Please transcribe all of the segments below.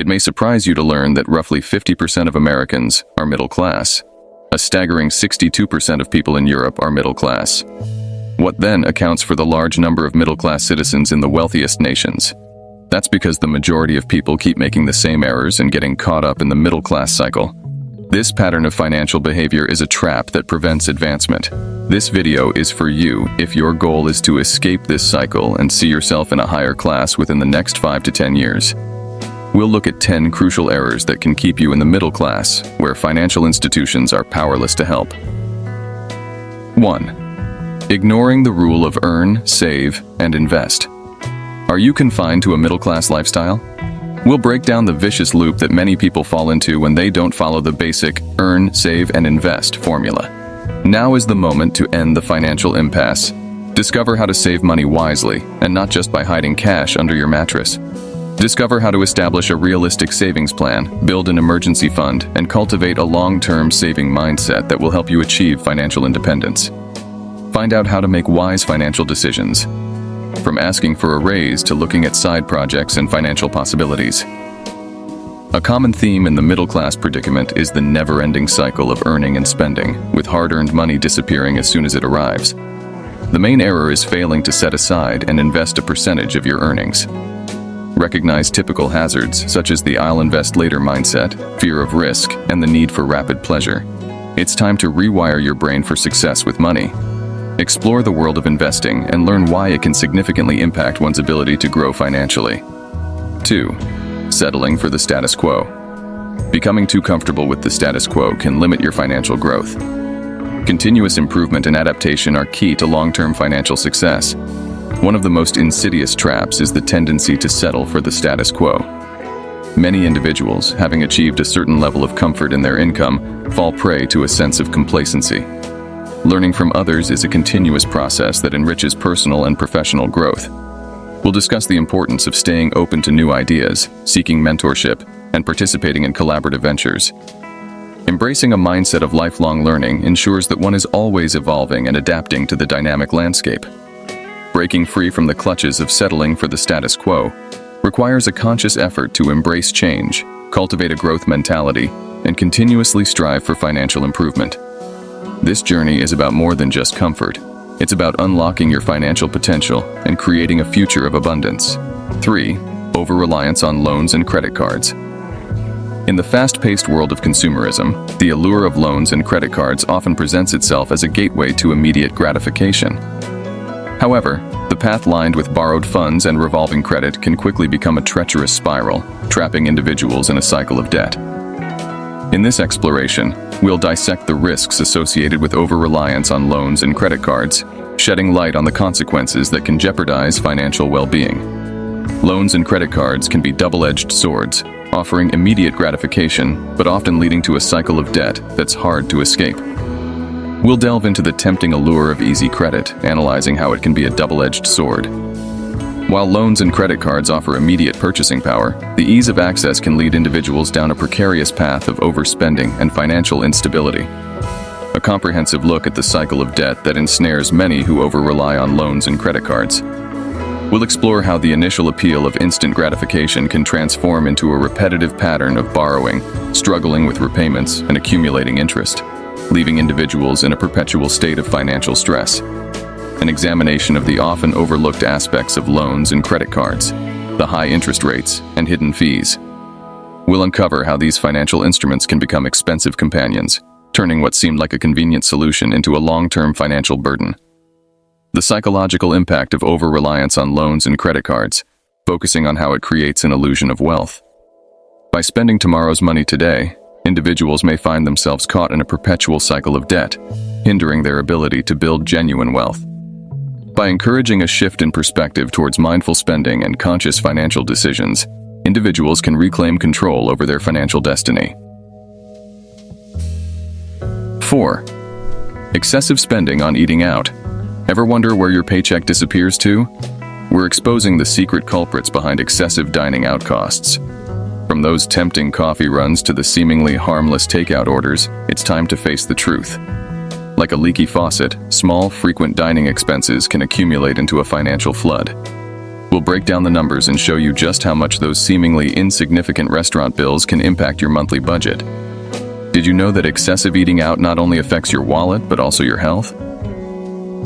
It may surprise you to learn that roughly 50% of Americans are middle class. A staggering 62% of people in Europe are middle class. What then accounts for the large number of middle-class citizens in the wealthiest nations? That's because the majority of people keep making the same errors and getting caught up in the middle-class cycle. This pattern of financial behavior is a trap that prevents advancement. This video is for you if your goal is to escape this cycle and see yourself in a higher class within the next 5 to 10 years. We'll look at 10 crucial errors that can keep you in the middle class, where financial institutions are powerless to help. 1. Ignoring the rule of earn, save, and invest. Are you confined to a middle-class lifestyle? We'll break down the vicious loop that many people fall into when they don't follow the basic earn, save, and invest formula. Now is the moment to end the financial impasse. Discover how to save money wisely, and not just by hiding cash under your mattress. Discover how to establish a realistic savings plan, build an emergency fund, and cultivate a long-term saving mindset that will help you achieve financial independence. Find out how to make wise financial decisions, from asking for a raise to looking at side projects and financial possibilities. A common theme in the middle-class predicament is the never-ending cycle of earning and spending, with hard-earned money disappearing as soon as it arrives. The main error is failing to set aside and invest a percentage of your earnings. Recognize typical hazards such as the "I'll invest later" mindset, fear of risk, and the need for rapid pleasure. It's time to rewire your brain for success with money. Explore the world of investing and learn why it can significantly impact one's ability to grow financially. 2. Settling for the status quo. Becoming too comfortable with the status quo can limit your financial growth. Continuous improvement and adaptation are key to long-term financial success. One of the most insidious traps is the tendency to settle for the status quo. Many individuals, having achieved a certain level of comfort in their income, fall prey to a sense of complacency. Learning from others is a continuous process that enriches personal and professional growth. We'll discuss the importance of staying open to new ideas, seeking mentorship, and participating in collaborative ventures. Embracing a mindset of lifelong learning ensures that one is always evolving and adapting to the dynamic landscape. Breaking free from the clutches of settling for the status quo requires a conscious effort to embrace change, cultivate a growth mentality, and continuously strive for financial improvement. This journey is about more than just comfort. It's about unlocking your financial potential and creating a future of abundance. 3. Over-reliance on loans and credit cards. In the fast-paced world of consumerism, the allure of loans and credit cards often presents itself as a gateway to immediate gratification. However, the path lined with borrowed funds and revolving credit can quickly become a treacherous spiral, trapping individuals in a cycle of debt. In this exploration, we'll dissect the risks associated with over-reliance on loans and credit cards, shedding light on the consequences that can jeopardize financial well-being. Loans and credit cards can be double-edged swords, offering immediate gratification, but often leading to a cycle of debt that's hard to escape. We'll delve into the tempting allure of easy credit, analyzing how it can be a double-edged sword. While loans and credit cards offer immediate purchasing power, the ease of access can lead individuals down a precarious path of overspending and financial instability. A comprehensive look at the cycle of debt that ensnares many who over-rely on loans and credit cards. We'll explore how the initial appeal of instant gratification can transform into a repetitive pattern of borrowing, struggling with repayments, and accumulating interest, leaving individuals in a perpetual state of financial stress. An examination of the often overlooked aspects of loans and credit cards, the high interest rates, and hidden fees. We'll uncover how these financial instruments can become expensive companions, turning what seemed like a convenient solution into a long-term financial burden. The psychological impact of over-reliance on loans and credit cards, focusing on how it creates an illusion of wealth. By spending tomorrow's money today, individuals may find themselves caught in a perpetual cycle of debt, hindering their ability to build genuine wealth. By encouraging a shift in perspective towards mindful spending and conscious financial decisions, individuals can reclaim control over their financial destiny. 4. Excessive spending on eating out. Ever wonder where your paycheck disappears to? We're exposing the secret culprits behind excessive dining out costs. From those tempting coffee runs to the seemingly harmless takeout orders, it's time to face the truth. Like a leaky faucet, small, frequent dining expenses can accumulate into a financial flood. We'll break down the numbers and show you just how much those seemingly insignificant restaurant bills can impact your monthly budget. Did you know that excessive eating out not only affects your wallet, but also your health?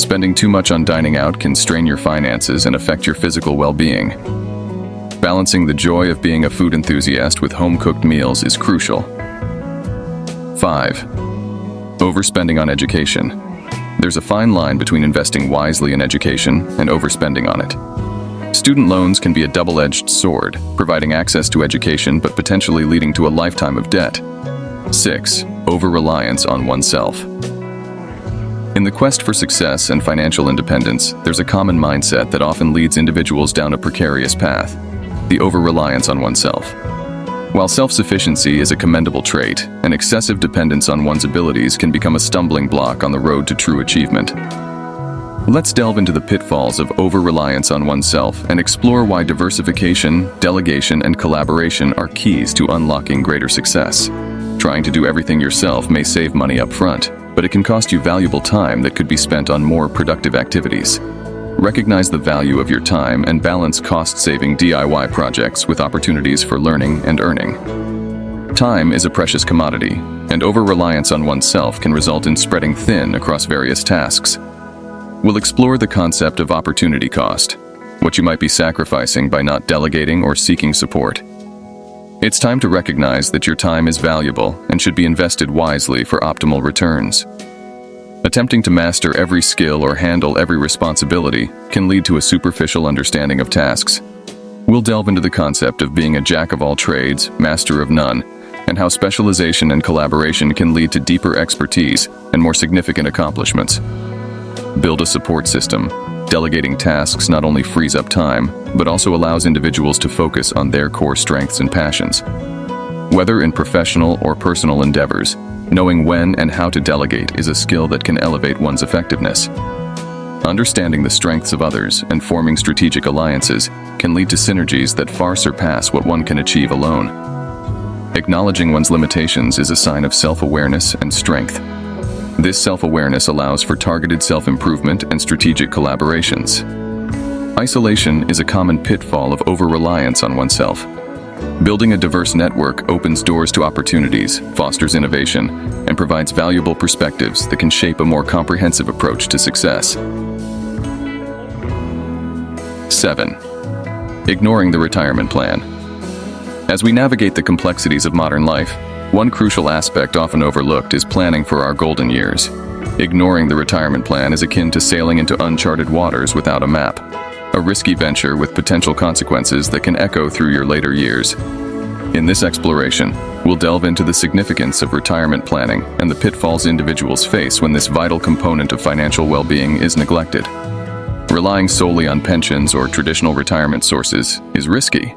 Spending too much on dining out can strain your finances and affect your physical well-being. Balancing the joy of being a food enthusiast with home-cooked meals is crucial. 5. Overspending on education. There's a fine line between investing wisely in education and overspending on it. Student loans can be a double-edged sword, providing access to education but potentially leading to a lifetime of debt. 6. Over-reliance on oneself. In the quest for success and financial independence, there's a common mindset that often leads individuals down a precarious path: the over-reliance on oneself. While self-sufficiency is a commendable trait, an excessive dependence on one's abilities can become a stumbling block on the road to true achievement. Let's delve into the pitfalls of over-reliance on oneself and explore why diversification, delegation, and collaboration are keys to unlocking greater success. Trying to do everything yourself may save money up front, but it can cost you valuable time that could be spent on more productive activities. Recognize the value of your time and balance cost-saving DIY projects with opportunities for learning and earning. Time is a precious commodity, and over-reliance on oneself can result in spreading thin across various tasks. We'll explore the concept of opportunity cost, what you might be sacrificing by not delegating or seeking support. It's time to recognize that your time is valuable and should be invested wisely for optimal returns. Attempting to master every skill or handle every responsibility can lead to a superficial understanding of tasks. We'll delve into the concept of being a jack of all trades, master of none, and how specialization and collaboration can lead to deeper expertise and more significant accomplishments. Build a support system. Delegating tasks not only frees up time, but also allows individuals to focus on their core strengths and passions. Whether in professional or personal endeavors, knowing when and how to delegate is a skill that can elevate one's effectiveness. Understanding the strengths of others and forming strategic alliances can lead to synergies that far surpass what one can achieve alone. Acknowledging one's limitations is a sign of self-awareness and strength. This self-awareness allows for targeted self-improvement and strategic collaborations. Isolation is a common pitfall of over-reliance on oneself. Building a diverse network opens doors to opportunities, fosters innovation, and provides valuable perspectives that can shape a more comprehensive approach to success. 7. Ignoring the retirement plan. As we navigate the complexities of modern life, one crucial aspect often overlooked is planning for our golden years. Ignoring the retirement plan is akin to sailing into uncharted waters without a map, a risky venture with potential consequences that can echo through your later years. In this exploration, we'll delve into the significance of retirement planning and the pitfalls individuals face when this vital component of financial well-being is neglected. Relying solely on pensions or traditional retirement sources is risky.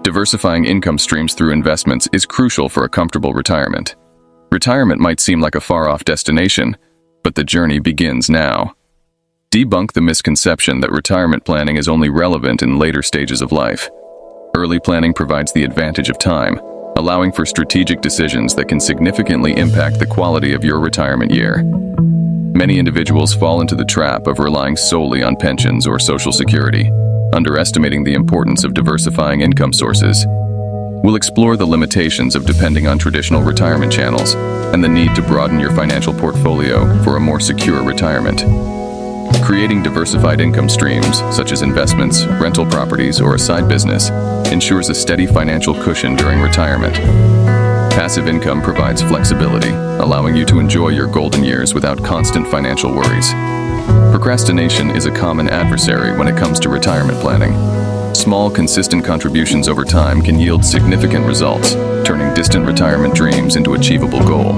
Diversifying income streams through investments is crucial for a comfortable retirement. Retirement might seem like a far-off destination, but the journey begins now. Debunk the misconception that retirement planning is only relevant in later stages of life. Early planning provides the advantage of time, allowing for strategic decisions that can significantly impact the quality of your retirement year. Many individuals fall into the trap of relying solely on pensions or Social Security, underestimating the importance of diversifying income sources. We'll explore the limitations of depending on traditional retirement channels and the need to broaden your financial portfolio for a more secure retirement. Creating diversified income streams, such as investments, rental properties, or a side business, ensures a steady financial cushion during retirement. Passive income provides flexibility, allowing you to enjoy your golden years without constant financial worries. Procrastination is a common adversary when it comes to retirement planning. Small, consistent contributions over time can yield significant results, turning distant retirement dreams into achievable goal.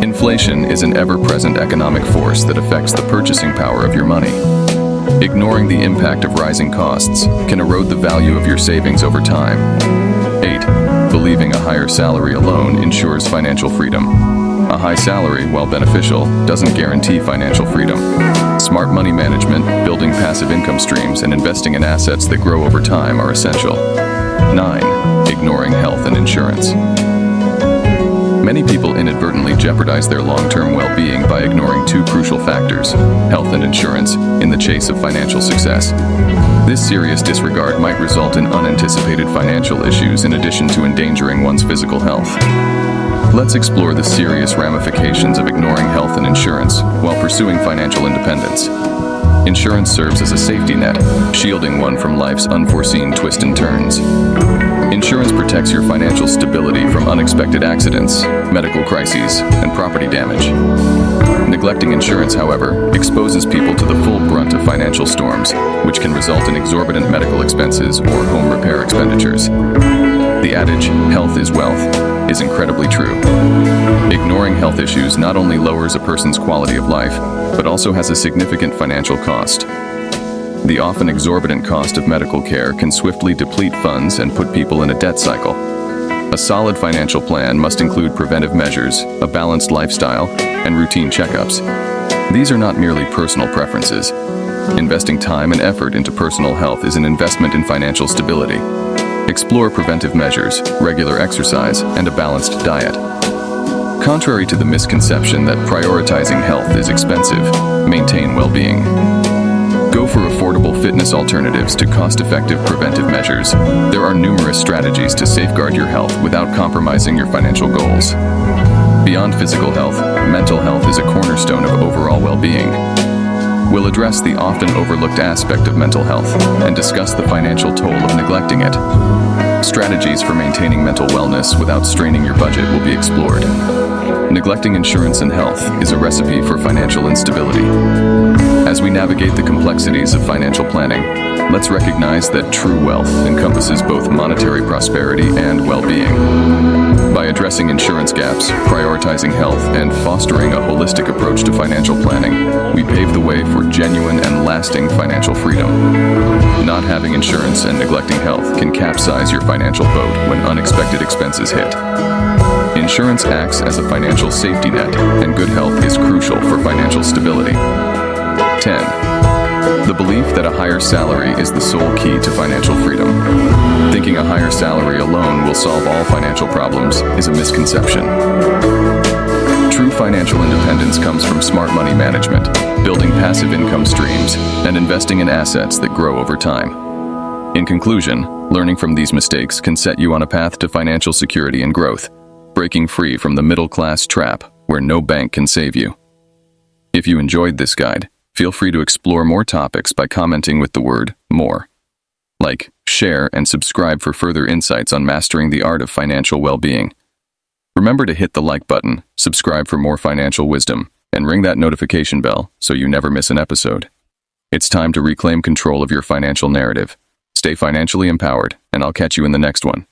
Inflation is an ever-present economic force that affects the purchasing power of your money. Ignoring the impact of rising costs can erode the value of your savings over time. 8. Believing a higher salary alone ensures financial freedom. A high salary, while beneficial, doesn't guarantee financial freedom. Smart money management, building passive income streams, and investing in assets that grow over time are essential. 9. Ignoring health and insurance. Many people inadvertently jeopardize their long-term well-being by ignoring two crucial factors, health and insurance, in the chase of financial success. This serious disregard might result in unanticipated financial issues in addition to endangering one's physical health. Let's explore the serious ramifications of ignoring health and insurance while pursuing financial independence. Insurance serves as a safety net, shielding one from life's unforeseen twists and turns. Insurance protects your financial stability from unexpected accidents, medical crises, and property damage. Neglecting insurance, however, exposes people to the full brunt of financial storms, which can result in exorbitant medical expenses or home repair expenditures. The adage, "health is wealth," is incredibly true. Ignoring health issues not only lowers a person's quality of life, but also has a significant financial cost. The often exorbitant cost of medical care can swiftly deplete funds and put people in a debt cycle. A solid financial plan must include preventive measures, a balanced lifestyle, and routine checkups. These are not merely personal preferences. Investing time and effort into personal health is an investment in financial stability. Explore preventive measures, regular exercise, and a balanced diet. Contrary to the misconception that prioritizing health is expensive, maintain well-being. Go for affordable fitness alternatives to cost-effective preventive measures. There are numerous strategies to safeguard your health without compromising your financial goals. Beyond physical health, mental health is a cornerstone of overall well-being. We'll address the often overlooked aspect of mental health and discuss the financial toll of neglecting it. Strategies for maintaining mental wellness without straining your budget will be explored. Neglecting insurance and health is a recipe for financial instability. As we navigate the complexities of financial planning, let's recognize that true wealth encompasses both monetary prosperity and well-being. By addressing insurance gaps, prioritizing health, and fostering a holistic approach to financial planning, we pave the way for genuine and lasting financial freedom. Not having insurance and neglecting health can capsize your financial boat when unexpected expenses hit. Insurance acts as a financial safety net, and good health is crucial for financial stability. 10. The belief that a higher salary is the sole key to financial freedom. Thinking a higher salary alone will solve all financial problems is a misconception. True financial independence comes from smart money management, building passive income streams, and investing in assets that grow over time. In conclusion, learning from these mistakes can set you on a path to financial security and growth, breaking free from the middle-class trap where no bank can save you. If you enjoyed this guide, feel free to explore more topics by commenting with the word "more." Like, share, and subscribe for further insights on mastering the art of financial well-being. Remember to hit the like button, subscribe for more financial wisdom, and ring that notification bell so you never miss an episode. It's time to reclaim control of your financial narrative. Stay financially empowered, and I'll catch you in the next one.